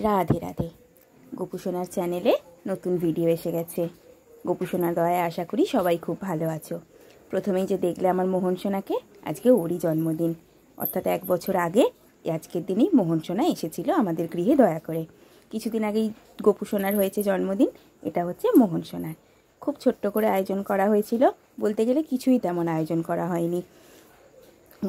রাধে রাধে। গোপু সোনার চ্যানেলে নতুন ভিডিও এসে গেছে। গোপু সোনার দয়ায় আশা করি সবাই খুব ভালো আছো। প্রথমেই যে দেখলে আমার মোহন সোনাকে, আজকে ওরই জন্মদিন, অর্থাৎ 1 বছর আগে আজকের দিনেই মোহন সোনা এসেছিল আমাদের গৃহে দয়া করে। কিছুদিন আগেই গোপু সোনার হয়েছে জন্মদিন, এটা হচ্ছে মোহন সোনার। খুব ছোট্ট করে আয়োজন করা হয়েছিল, বলতে গেলে কিছুই তেমন আয়োজন করা হয়নি।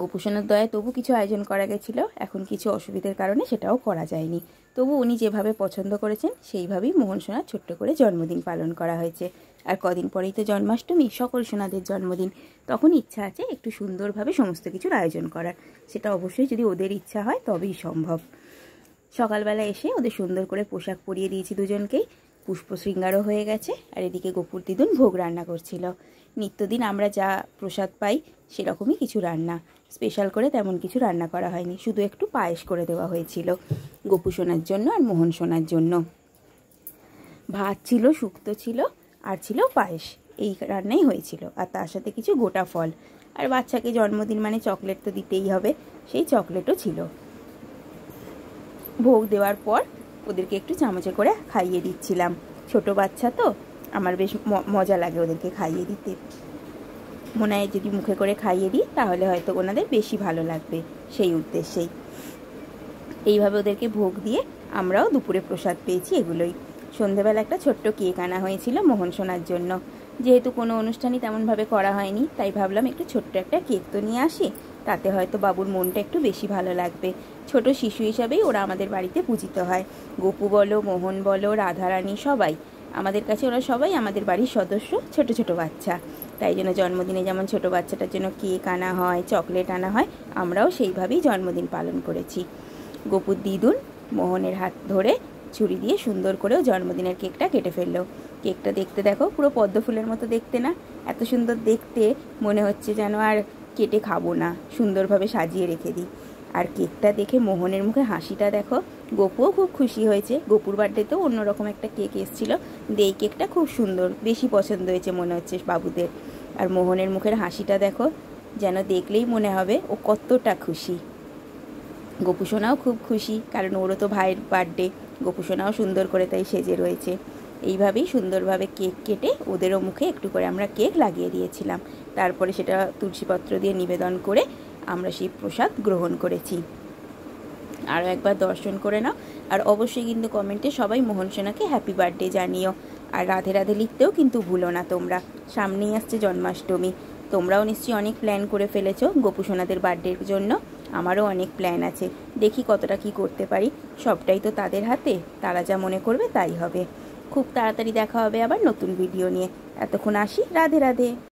গোপু সোনার দয়ায় তবু কিছু আয়োজন করা গেছিলো, এখন কিছু অসুবিধার কারণে সেটাও করা যায়নি। তবু উনি যেভাবে পছন্দ করেছেন সেইভাবেই মোহন সোনার ছোট্ট করে জন্মদিন পালন করা হয়েছে। আর কদিন পরেই তো জন্মাষ্টমী, সকল সোনাদের জন্মদিন। তখন ইচ্ছা আছে একটু সুন্দরভাবে সমস্ত কিছুর আয়োজন করার। সেটা অবশ্যই যদি ওদের ইচ্ছা হয় তবেই সম্ভব। সকালবেলা এসে ওদের সুন্দর করে পোশাক পরিয়ে দিয়েছি দুজনকেই, পুষ্প শৃঙ্গারও হয়ে গেছে। আর এদিকে গোপুর দিদুন ভোগ রান্না করছিল। নিত্যদিন আমরা যা প্রসাদ পাই সেরকমই কিছু রান্না, স্পেশাল করে তেমন কিছু রান্না করা হয়নি, শুধু একটু পায়েস করে দেওয়া হয়েছিল গোপু সোনার জন্য আর মোহন সোনার জন্য। ভাত ছিল, শুক্তো ছিল, আর ছিল পায়েস। এই রান্নাই হয়েছিল, আর তার সাথে কিছু গোটা ফল। আর বাচ্চাকে জন্মদিন মানে চকলেট তো দিতেই হবে, সেই চকলেটও ছিল। ভোগ দেওয়ার পর ওদেরকে একটু চামচে করে খাইয়ে দিচ্ছিলাম। ছোট বাচ্চা তো, আমার বেশ মজা লাগে ওদেরকে খাইয়ে দিতে। মনে হয় যদি মুখে করে খাইয়ে দিই তাহলে হয়তো ওনাদের বেশি ভালো লাগবে, সেই উদ্দেশ্যেই। এইভাবে ওদেরকে ভোগ দিয়ে আমরাও দুপুরে প্রসাদ পেয়েছি এগুলোই। সন্ধেবেলা একটা ছোট্ট কেক আনা হয়েছিল মোহন সোনার জন্য। যেহেতু কোনো অনুষ্ঠানই তেমনভাবে করা হয়নি, তাই ভাবলাম একটু ছোট্ট একটা কেক তো নিয়ে আসি, তাতে হয়তো বাবুর মনটা একটু বেশি ভালো লাগবে। ছোট শিশু হিসাবেই ওরা আমাদের বাড়িতে পূজিত হয়। গোপু বলো, মোহন বলো, রাধারানী, সবাই আমাদের কাছে, ওরা সবাই আমাদের বাড়ির সদস্য, ছোট ছোট বাচ্চা। তাই জন্য জন্মদিনে যেমন ছোট বাচ্চাটার জন্য কেক আনা হয়, চকলেট আনা হয়, আমরাও সেইভাবেই জন্মদিন পালন করেছি। গোপুর দিদুন মোহনের হাত ধরে ছুরি দিয়ে সুন্দর করেও জন্মদিনের কেকটা কেটে ফেললো। কেকটা দেখতে দেখো, পুরো পদ্ম ফুলের মতো দেখতে না? এত সুন্দর দেখতে, মনে হচ্ছে যেন আর কেটে খাবো না, সুন্দরভাবে সাজিয়ে রেখে দিই। আর কেকটা দেখে মোহনের মুখে হাসিটা দেখো। গোপুও খুব খুশি হয়েছে। গোপুর বার্থডেতেও অন্যরকম একটা কেক এসেছিলো, এই কেকটা খুব সুন্দর, বেশি পছন্দ হয়েছে মনে হচ্ছে বাবুদের। আর মোহনের মুখের হাসিটা দেখো, যেন দেখলেই মনে হবে ও কতটা খুশি। গোপু সোনাও খুব খুশি, কারণ ওরও তো ভাইয়ের বার্থডে। গোপু সোনাও সুন্দর করে তাই সেজে রয়েছে। এইভাবেই সুন্দরভাবে কেক কেটে ওদেরও মুখে একটু করে আমরা কেক লাগিয়ে দিয়েছিলাম। তারপরে সেটা তুলসীপত্র দিয়ে নিবেদন করে আমরা সেই প্রসাদ গ্রহণ করেছি। আরও একবার দর্শন করে নাও। আর অবশ্যই কিন্তু কমেন্টে সবাই মোহন সোনাকে হ্যাপি বার্থডে জানিও। আর রাধে রাধে লিখতেও কিন্তু ভুলো না তোমরা। সামনেই আসছে জন্মাষ্টমী, তোমরাও নিশ্চয়ই অনেক প্ল্যান করে ফেলেছো গোপু সোনাদের বার্থডের জন্য। আমারও অনেক প্ল্যান আছে, দেখি কতটা কি করতে পারি। সবটাই তো তাদের হাতে, তারা যা মনে করবে তাই হবে। খুব তাড়াতাড়ি দেখা হবে আবার নতুন ভিডিও নিয়ে। এতক্ষণ আসি, রাধে রাধে।